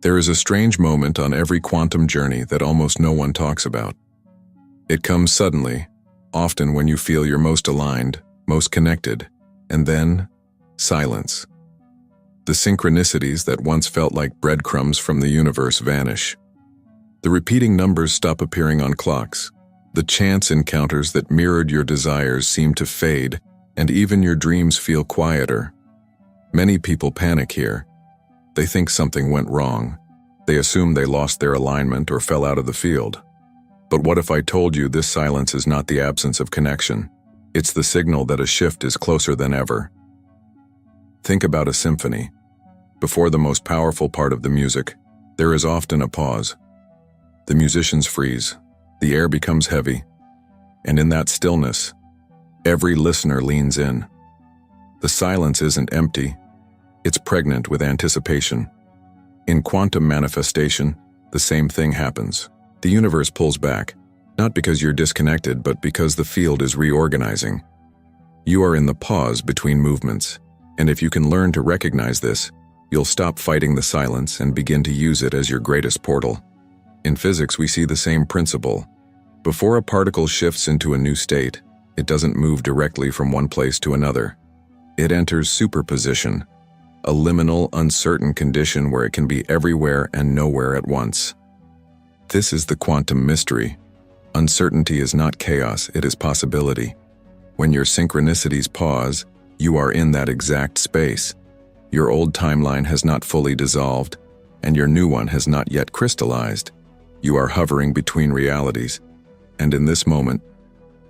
There is a strange moment on every quantum journey that almost no one talks about. It comes suddenly, often when you feel you're most aligned, most connected, and then, silence. The synchronicities that once felt like breadcrumbs from the universe vanish. The repeating numbers stop appearing on clocks. The chance encounters that mirrored your desires seem to fade, and even your dreams feel quieter. Many people panic here. They think something went wrong. They assume they lost their alignment or fell out of the field. But what if I told you this silence is not the absence of connection? It's the signal that a shift is closer than ever. Think about a symphony. Before the most powerful part of the music, there is often a pause. The musicians freeze, the air becomes heavy, and in that stillness, every listener leans in. The silence isn't empty, it's pregnant with anticipation. In quantum manifestation, the same thing happens. The universe pulls back, not because you're disconnected, but because the field is reorganizing. You are in the pause between movements, and if you can learn to recognize this, you'll stop fighting the silence and begin to use it as your greatest portal. In physics, we see the same principle. Before a particle shifts into a new state, it doesn't move directly from one place to another. It enters superposition, a liminal, uncertain condition where it can be everywhere and nowhere at once. This is the quantum mystery. Uncertainty is not chaos, it is possibility. When your synchronicities pause, you are in that exact space. Your old timeline has not fully dissolved, and your new one has not yet crystallized. You are hovering between realities, and in this moment,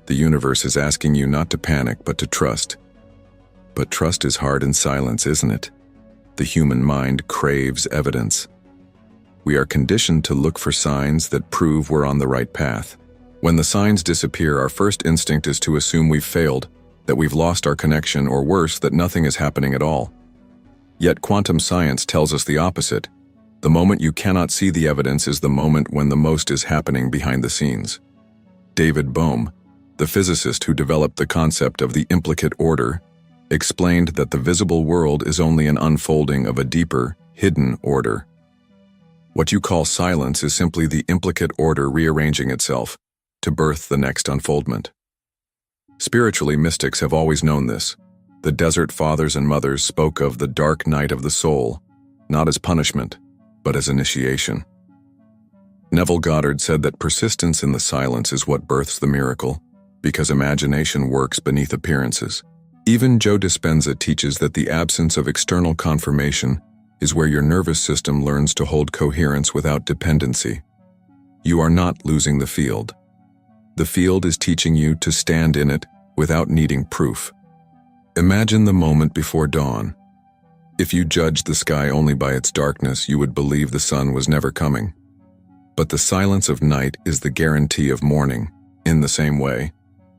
the universe is asking you not to panic but to trust. But trust is hard in silence, isn't it? The human mind craves evidence. We are conditioned to look for signs that prove we're on the right path. When the signs disappear, our first instinct is to assume we've failed, that we've lost our connection, or worse, that nothing is happening at all. Yet quantum science tells us the opposite. The moment you cannot see the evidence is the moment when the most is happening behind the scenes. David Bohm, the physicist who developed the concept of the implicate order, explained that the visible world is only an unfolding of a deeper, hidden order. What you call silence is simply the implicate order rearranging itself to birth the next unfoldment. Spiritually, mystics have always known this. The desert fathers and mothers spoke of the dark night of the soul, not as punishment, but as initiation. Neville Goddard said that persistence in the silence is what births the miracle, because imagination works beneath appearances. Even Joe Dispenza teaches that the absence of external confirmation is where your nervous system learns to hold coherence without dependency. You are not losing the field. The field is teaching you to stand in it without needing proof. Imagine the moment before dawn. If you judged the sky only by its darkness, you would believe the sun was never coming. But the silence of night is the guarantee of morning. In the same way,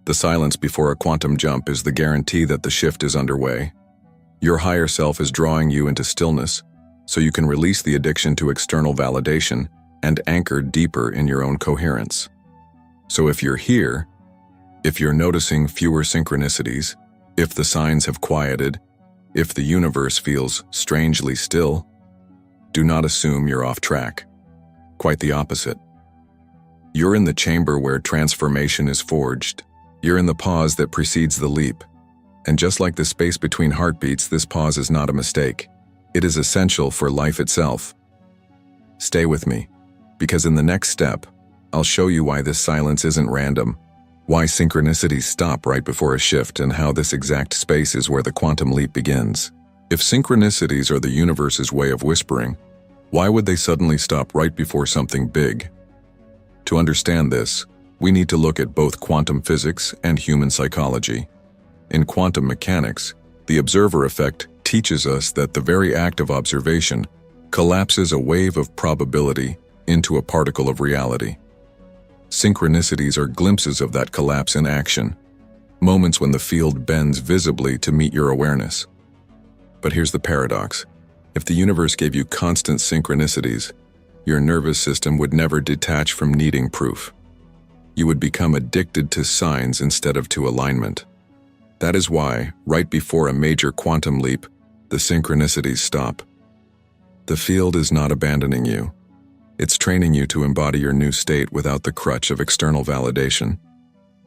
the silence before a quantum jump is the guarantee that the shift is underway. Your higher self is drawing you into stillness, so you can release the addiction to external validation and anchor deeper in your own coherence. So if you're here, if you're noticing fewer synchronicities, if the signs have quieted, if the universe feels strangely still, do not assume you're off track. Quite the opposite. You're in the chamber where transformation is forged. You're in the pause that precedes the leap. And just like the space between heartbeats, this pause is not a mistake. It is essential for life itself. Stay with me, because in the next step, I'll show you why this silence isn't random, why synchronicities stop right before a shift, and how this exact space is where the quantum leap begins. If synchronicities are the universe's way of whispering, why would they suddenly stop right before something big? To understand this, we need to look at both quantum physics and human psychology. In quantum mechanics, the observer effect teaches us that the very act of observation collapses a wave of probability into a particle of reality. Synchronicities are glimpses of that collapse in action, moments when the field bends visibly to meet your awareness. But here's the paradox. If the universe gave you constant synchronicities, your nervous system would never detach from needing proof. You would become addicted to signs instead of to alignment. That is why, right before a major quantum leap, the synchronicities stop. The field is not abandoning you. It's training you to embody your new state without the crutch of external validation.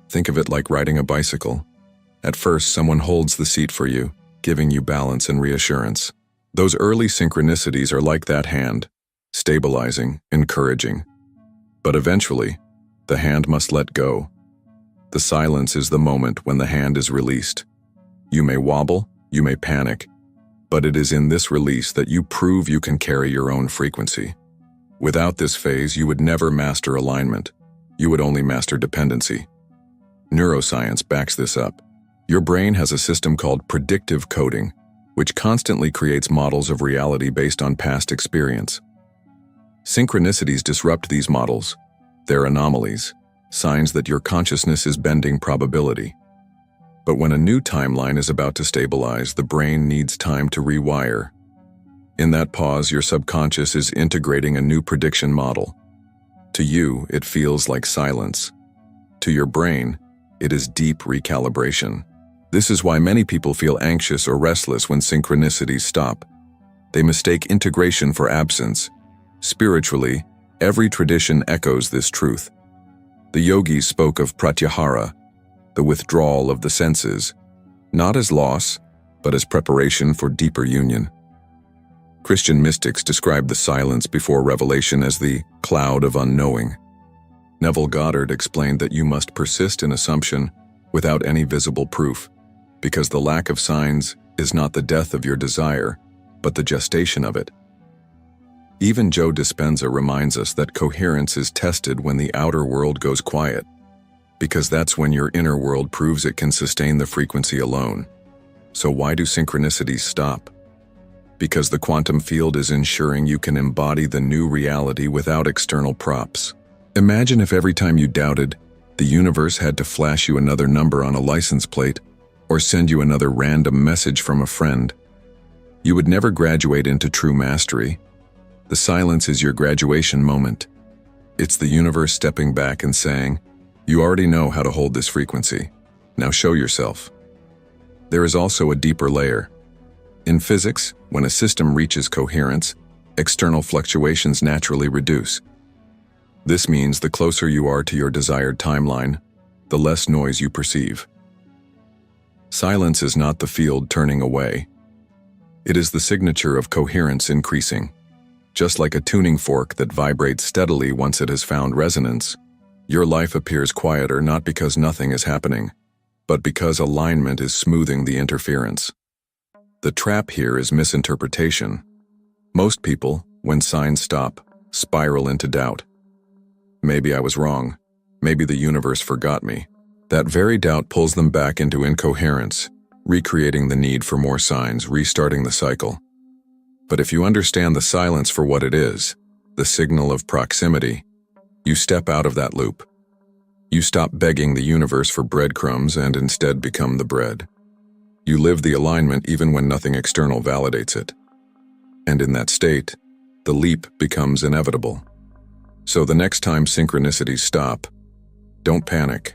Think of it like riding a bicycle. At first, someone holds the seat for you, giving you balance and reassurance. Those early synchronicities are like that hand, stabilizing, encouraging. But eventually, the hand must let go. The silence is the moment when the hand is released. You may wobble, you may panic, but it is in this release that you prove you can carry your own frequency. Without this phase, you would never master alignment. You would only master dependency. Neuroscience backs this up. Your brain has a system called predictive coding, which constantly creates models of reality based on past experience. Synchronicities disrupt these models. They're anomalies, signs that your consciousness is bending probability. But when a new timeline is about to stabilize, the brain needs time to rewire. In that pause, your subconscious is integrating a new prediction model. To you, it feels like silence. To your brain, it is deep recalibration. This is why many people feel anxious or restless when synchronicities stop. They mistake integration for absence. Spiritually, every tradition echoes this truth. The yogis spoke of pratyahara, the withdrawal of the senses, not as loss, but as preparation for deeper union. Christian mystics describe the silence before revelation as the cloud of unknowing. Neville Goddard explained that you must persist in assumption without any visible proof, because the lack of signs is not the death of your desire, but the gestation of it. Even Joe Dispenza reminds us that coherence is tested when the outer world goes quiet, because that's when your inner world proves it can sustain the frequency alone. So why do synchronicities stop? Because the quantum field is ensuring you can embody the new reality without external props. Imagine if every time you doubted, the universe had to flash you another number on a license plate or send you another random message from a friend. You would never graduate into true mastery. The silence is your graduation moment. It's the universe stepping back and saying, "You already know how to hold this frequency. Now show yourself." There is also a deeper layer. In physics, when a system reaches coherence, external fluctuations naturally reduce. This means the closer you are to your desired timeline, the less noise you perceive. Silence is not the field turning away. It is the signature of coherence increasing. Just like a tuning fork that vibrates steadily once it has found resonance, your life appears quieter not because nothing is happening, but because alignment is smoothing the interference. The trap here is misinterpretation. Most people, when signs stop, spiral into doubt. Maybe I was wrong. Maybe the universe forgot me. That very doubt pulls them back into incoherence, recreating the need for more signs, restarting the cycle. But if you understand the silence for what it is, the signal of proximity, you step out of that loop. You stop begging the universe for breadcrumbs and instead become the bread. You live the alignment even when nothing external validates it. And in that state, the leap becomes inevitable. So the next time synchronicities stop, don't panic.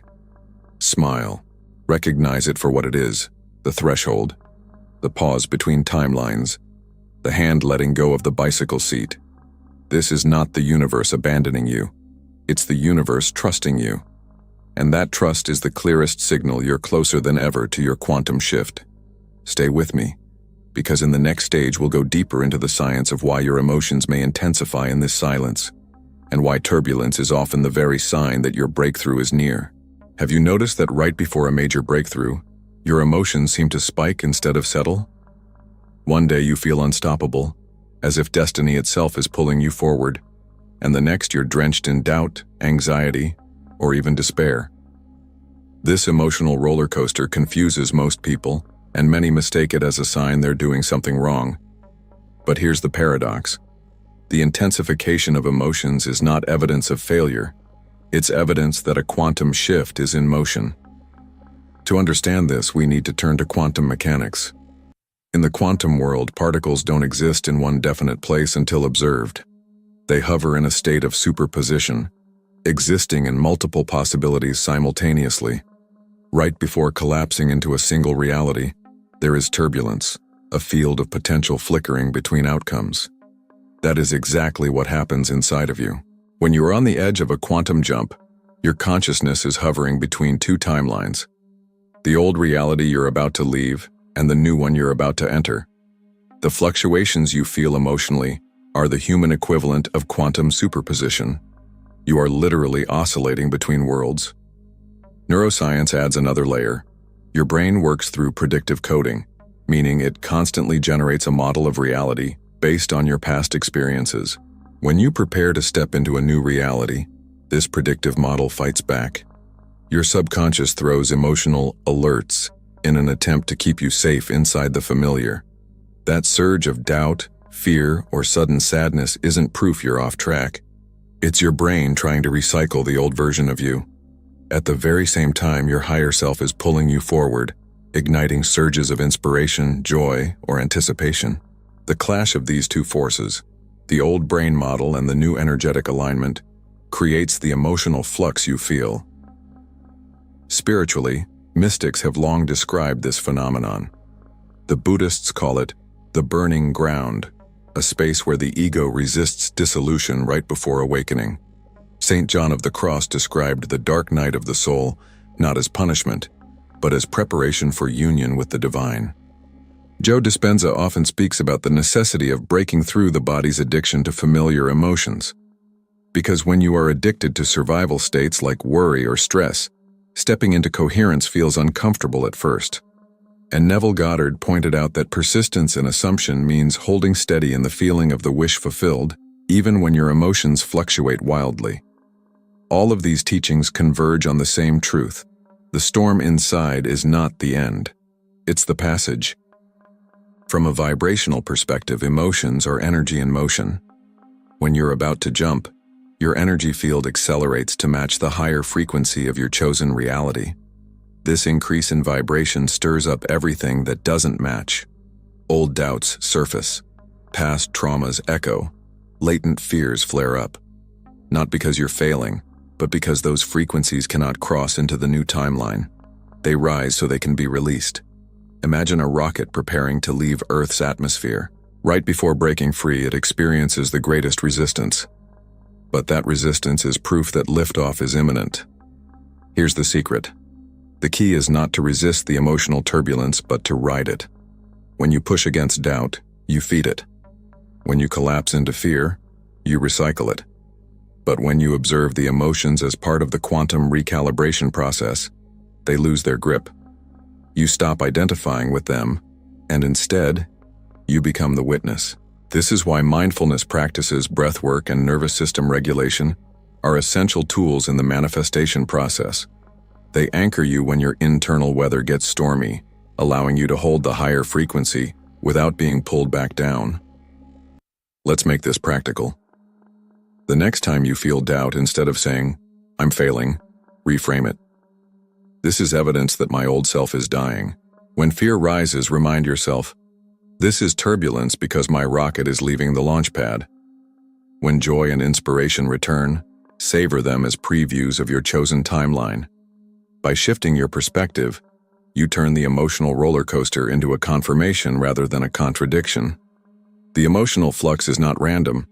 Smile. Recognize it for what it is, the threshold, the pause between timelines, the hand letting go of the bicycle seat. This is not the universe abandoning you. It's the universe trusting you. And that trust is the clearest signal you're closer than ever to your quantum shift. Stay with me, because in the next stage we'll go deeper into the science of why your emotions may intensify in this silence, and why turbulence is often the very sign that your breakthrough is near. Have you noticed that right before a major breakthrough, your emotions seem to spike instead of settle? One day you feel unstoppable, as if destiny itself is pulling you forward, and the next you're drenched in doubt, anxiety, or even despair. This emotional roller coaster confuses most people, and many mistake it as a sign they're doing something wrong. But here's the paradox. The intensification of emotions is not evidence of failure. It's evidence that a quantum shift is in motion. To understand this, we need to turn to quantum mechanics. In the quantum world, particles don't exist in one definite place until observed. They hover in a state of superposition, existing in multiple possibilities simultaneously. Right before collapsing into a single reality, there is turbulence, a field of potential flickering between outcomes. That is exactly what happens inside of you. When you are on the edge of a quantum jump, your consciousness is hovering between two timelines. The old reality you're about to leave and the new one you're about to enter. The fluctuations you feel emotionally are the human equivalent of quantum superposition. You are literally oscillating between worlds. Neuroscience adds another layer. Your brain works through predictive coding, meaning it constantly generates a model of reality based on your past experiences. When you prepare to step into a new reality, this predictive model fights back. Your subconscious throws emotional alerts in an attempt to keep you safe inside the familiar. That surge of doubt, fear, or sudden sadness isn't proof you're off track. It's your brain trying to recycle the old version of you. At the very same time, your higher self is pulling you forward, igniting surges of inspiration, joy, or anticipation. The clash of these two forces, the old brain model and the new energetic alignment, creates the emotional flux you feel. Spiritually, mystics have long described this phenomenon. The Buddhists call it the burning ground, a space where the ego resists dissolution right before awakening. St. John of the Cross described the dark night of the soul not as punishment, but as preparation for union with the divine. Joe Dispenza often speaks about the necessity of breaking through the body's addiction to familiar emotions. Because when you are addicted to survival states like worry or stress, stepping into coherence feels uncomfortable at first. And Neville Goddard pointed out that persistence in assumption means holding steady in the feeling of the wish fulfilled, even when your emotions fluctuate wildly. All of these teachings converge on the same truth. The storm inside is not the end. It's the passage. From a vibrational perspective, emotions are energy in motion. When you're about to jump, your energy field accelerates to match the higher frequency of your chosen reality. This increase in vibration stirs up everything that doesn't match. Old doubts surface. Past traumas echo. Latent fears flare up. Not because you're failing, but because those frequencies cannot cross into the new timeline. They rise so they can be released. Imagine a rocket preparing to leave Earth's atmosphere. Right before breaking free, it experiences the greatest resistance. But that resistance is proof that liftoff is imminent. Here's the secret. The key is not to resist the emotional turbulence, but to ride it. When you push against doubt, you feed it. When you collapse into fear, you recycle it. But when you observe the emotions as part of the quantum recalibration process, they lose their grip. You stop identifying with them, and instead, you become the witness. This is why mindfulness practices, breathwork, and nervous system regulation are essential tools in the manifestation process. They anchor you when your internal weather gets stormy, allowing you to hold the higher frequency without being pulled back down. Let's make this practical. The next time you feel doubt, instead of saying, "I'm failing," reframe it. "This is evidence that my old self is dying." When fear rises, remind yourself, "This is turbulence because my rocket is leaving the launch pad." When joy and inspiration return, savor them as previews of your chosen timeline. By shifting your perspective, you turn the emotional roller coaster into a confirmation rather than a contradiction. The emotional flux is not random.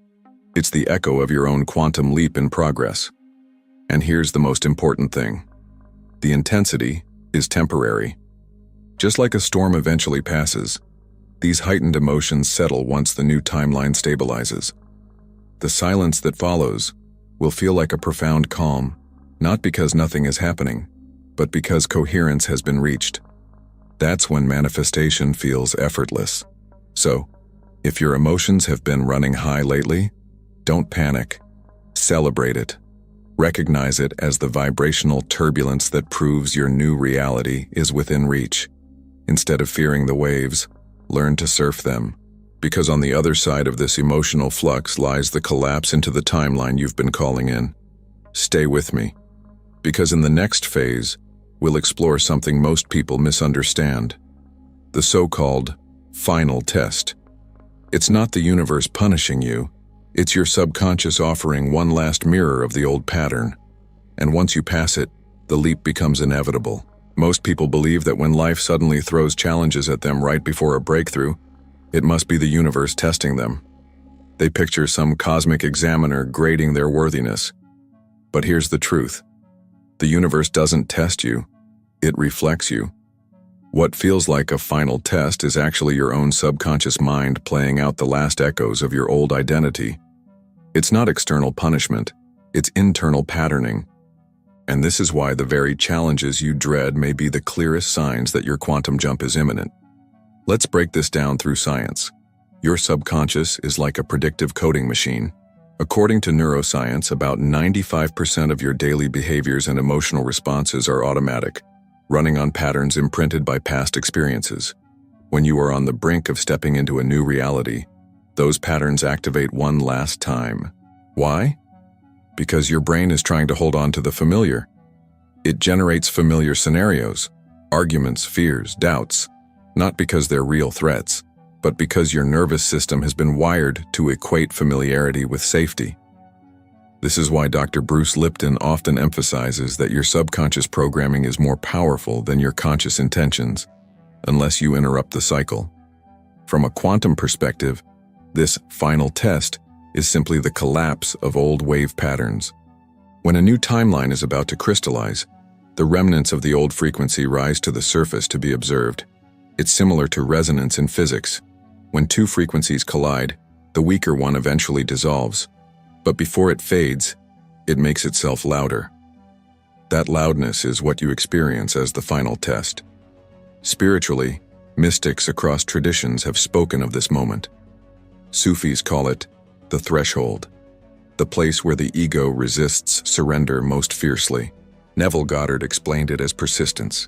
It's the echo of your own quantum leap in progress. And here's the most important thing. The intensity is temporary. Just like a storm eventually passes, these heightened emotions settle once the new timeline stabilizes. The silence that follows will feel like a profound calm, not because nothing is happening, but because coherence has been reached. That's when manifestation feels effortless. So, if your emotions have been running high lately, don't panic. Celebrate it. Recognize it as the vibrational turbulence that proves your new reality is within reach. Instead of fearing the waves, learn to surf them. Because on the other side of this emotional flux lies the collapse into the timeline you've been calling in. Stay with me. Because in the next phase, we'll explore something most people misunderstand. The so-called final test. It's not the universe punishing you. It's your subconscious offering one last mirror of the old pattern. And once you pass it, the leap becomes inevitable. Most people believe that when life suddenly throws challenges at them right before a breakthrough, it must be the universe testing them. They picture some cosmic examiner grading their worthiness. But here's the truth. The universe doesn't test you, it reflects you. What feels like a final test is actually your own subconscious mind playing out the last echoes of your old identity. It's not external punishment, it's internal patterning. And this is why the very challenges you dread may be the clearest signs that your quantum jump is imminent. Let's break this down through science. Your subconscious is like a predictive coding machine. According to neuroscience, about 95% of your daily behaviors and emotional responses are automatic, running on patterns imprinted by past experiences. When you are on the brink of stepping into a new reality, those patterns activate one last time. Why? Because your brain is trying to hold on to the familiar. It generates familiar scenarios, arguments, fears, doubts, not because they're real threats, but because your nervous system has been wired to equate familiarity with safety. This is why Dr. Bruce Lipton often emphasizes that your subconscious programming is more powerful than your conscious intentions, unless you interrupt the cycle. From a quantum perspective, this final test is simply the collapse of old wave patterns. When a new timeline is about to crystallize, the remnants of the old frequency rise to the surface to be observed. It's similar to resonance in physics. When two frequencies collide, the weaker one eventually dissolves. But before it fades, it makes itself louder. That loudness is what you experience as the final test. Spiritually, mystics across traditions have spoken of this moment. Sufis call it the threshold, the place where the ego resists surrender most fiercely. Neville Goddard explained it as persistence.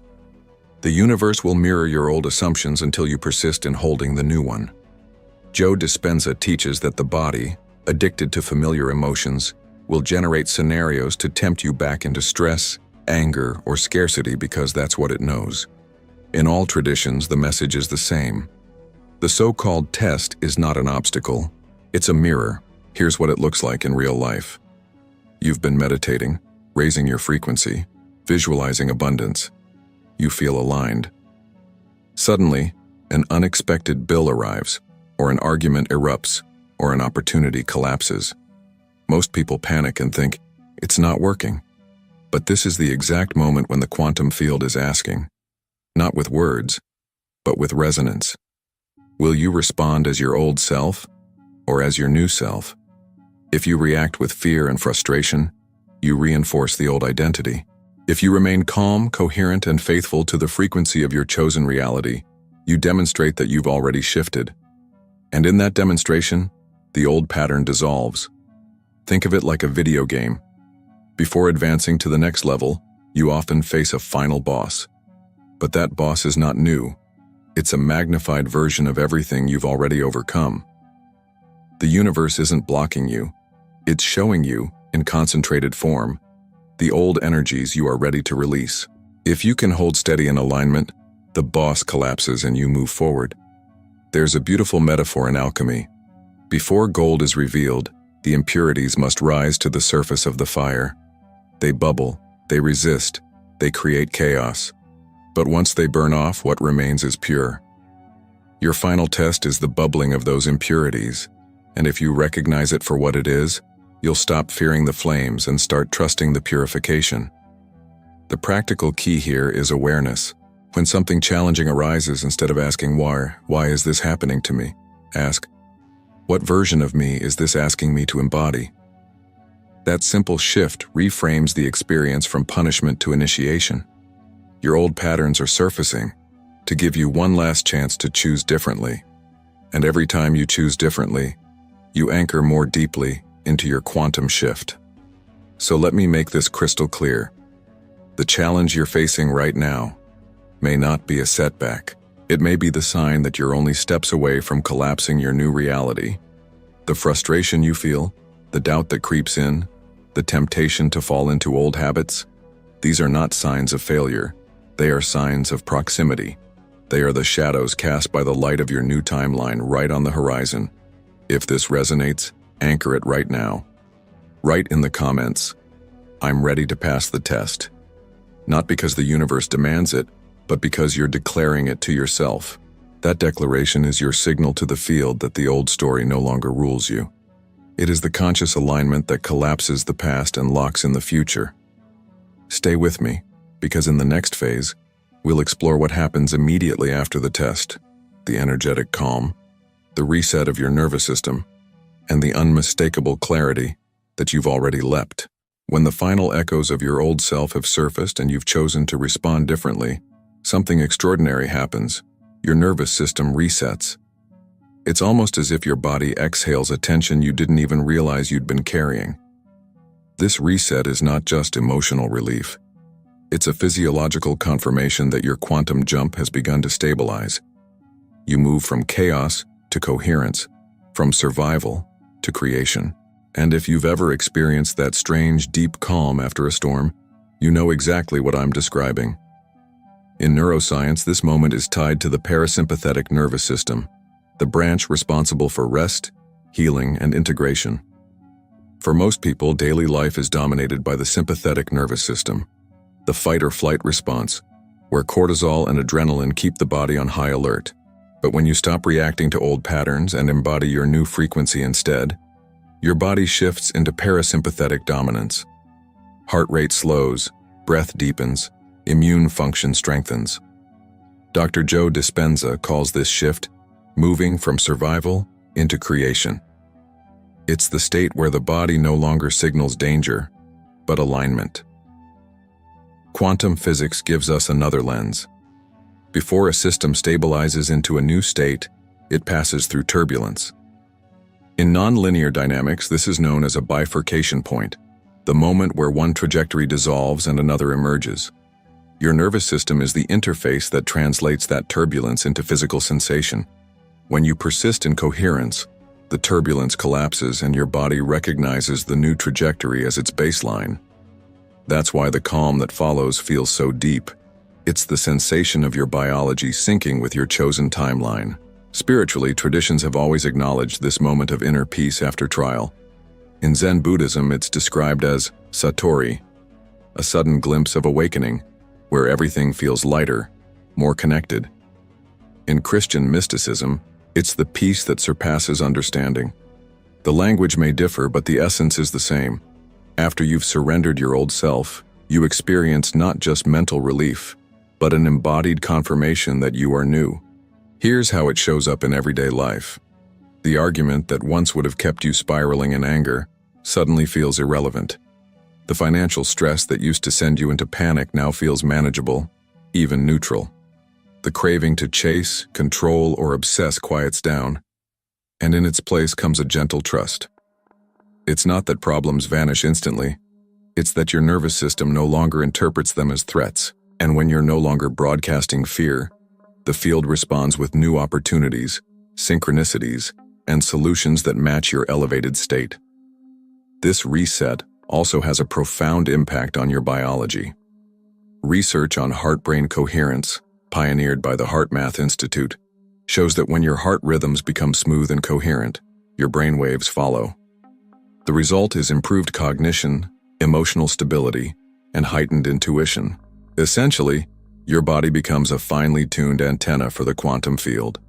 The universe will mirror your old assumptions until you persist in holding the new one. Joe Dispenza teaches that the body, addicted to familiar emotions, will generate scenarios to tempt you back into stress, anger, or scarcity because that's what it knows. In all traditions, the message is the same. The so-called test is not an obstacle, it's a mirror. Here's what it looks like in real life. You've been meditating, raising your frequency, visualizing abundance. You feel aligned. Suddenly, an unexpected bill arrives, or an argument erupts, or an opportunity collapses. Most people panic and think, it's not working. But this is the exact moment when the quantum field is asking, not with words, but with resonance. Will you respond as your old self, or as your new self? If you react with fear and frustration, you reinforce the old identity. If you remain calm, coherent, and faithful to the frequency of your chosen reality, you demonstrate that you've already shifted. And in that demonstration, the old pattern dissolves. Think of it like a video game. Before advancing to the next level, you often face a final boss. But that boss is not new. It's a magnified version of everything you've already overcome. The universe isn't blocking you. It's showing you, in concentrated form, the old energies you are ready to release. If you can hold steady in alignment, the boss collapses and you move forward. There's a beautiful metaphor in alchemy. Before gold is revealed, the impurities must rise to the surface of the fire. They bubble, they resist, they create chaos. But once they burn off, what remains is pure. Your final test is the bubbling of those impurities, and if you recognize it for what it is, you'll stop fearing the flames and start trusting the purification. The practical key here is awareness. When something challenging arises, instead of asking why is this happening to me? Ask, what version of me is this asking me to embody? That simple shift reframes the experience from punishment to initiation. Your old patterns are surfacing to give you one last chance to choose differently. And every time you choose differently, you anchor more deeply into your quantum shift. So let me make this crystal clear. The challenge you're facing right now may not be a setback. It may be the sign that you're only steps away from collapsing your new reality. The frustration you feel, the doubt that creeps in, the temptation to fall into old habits, these are not signs of failure. They are signs of proximity. They are the shadows cast by the light of your new timeline right on the horizon. If this resonates, anchor it right now. Write in the comments, I'm ready to pass the test. Not because the universe demands it, but because you're declaring it to yourself. That declaration is your signal to the field that the old story no longer rules you. It is the conscious alignment that collapses the past and locks in the future. Stay with me, because in the next phase, we'll explore what happens immediately after the test, the energetic calm, the reset of your nervous system, and the unmistakable clarity that you've already leapt. When the final echoes of your old self have surfaced and you've chosen to respond differently, something extraordinary happens. Your nervous system resets. It's almost as if your body exhales a tension you didn't even realize you'd been carrying. This reset is not just emotional relief. It's a physiological confirmation that your quantum jump has begun to stabilize. You move from chaos to coherence, from survival to creation. And if you've ever experienced that strange, deep calm after a storm, you know exactly what I'm describing. In neuroscience, this moment is tied to the parasympathetic nervous system, the branch responsible for rest, healing, and integration. For most people, daily life is dominated by the sympathetic nervous system, the fight-or-flight response, where cortisol and adrenaline keep the body on high alert. But when you stop reacting to old patterns and embody your new frequency instead, your body shifts into parasympathetic dominance. Heart rate slows, breath deepens, immune function strengthens. Dr. Joe Dispenza calls this shift moving from survival into creation. It's the state where the body no longer signals danger, but alignment. Quantum physics gives us another lens. Before a system stabilizes into a new state, it passes through turbulence. In nonlinear dynamics, this is known as a bifurcation point, the moment where one trajectory dissolves and another emerges. Your nervous system is the interface that translates that turbulence into physical sensation. When you persist in coherence, the turbulence collapses and your body recognizes the new trajectory as its baseline. That's why the calm that follows feels so deep. It's the sensation of your biology syncing with your chosen timeline. Spiritually, traditions have always acknowledged this moment of inner peace after trial. In Zen Buddhism, it's described as satori, a sudden glimpse of awakening, where everything feels lighter, more connected. In Christian mysticism, it's the peace that surpasses understanding. The language may differ, but the essence is the same. After you've surrendered your old self, you experience not just mental relief, but an embodied confirmation that you are new. Here's how it shows up in everyday life. The argument that once would have kept you spiraling in anger suddenly feels irrelevant. The financial stress that used to send you into panic now feels manageable, even neutral. The craving to chase, control, or obsess quiets down, and in its place comes a gentle trust. It's not that problems vanish instantly, it's that your nervous system no longer interprets them as threats, and when you're no longer broadcasting fear, the field responds with new opportunities, synchronicities, and solutions that match your elevated state. This reset also has a profound impact on your biology. Research on heart-brain coherence, pioneered by the HeartMath Institute, shows that when your heart rhythms become smooth and coherent, your brain waves follow. The result is improved cognition, emotional stability, and heightened intuition. Essentially, your body becomes a finely tuned antenna for the quantum field.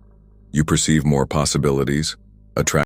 You perceive more possibilities, attract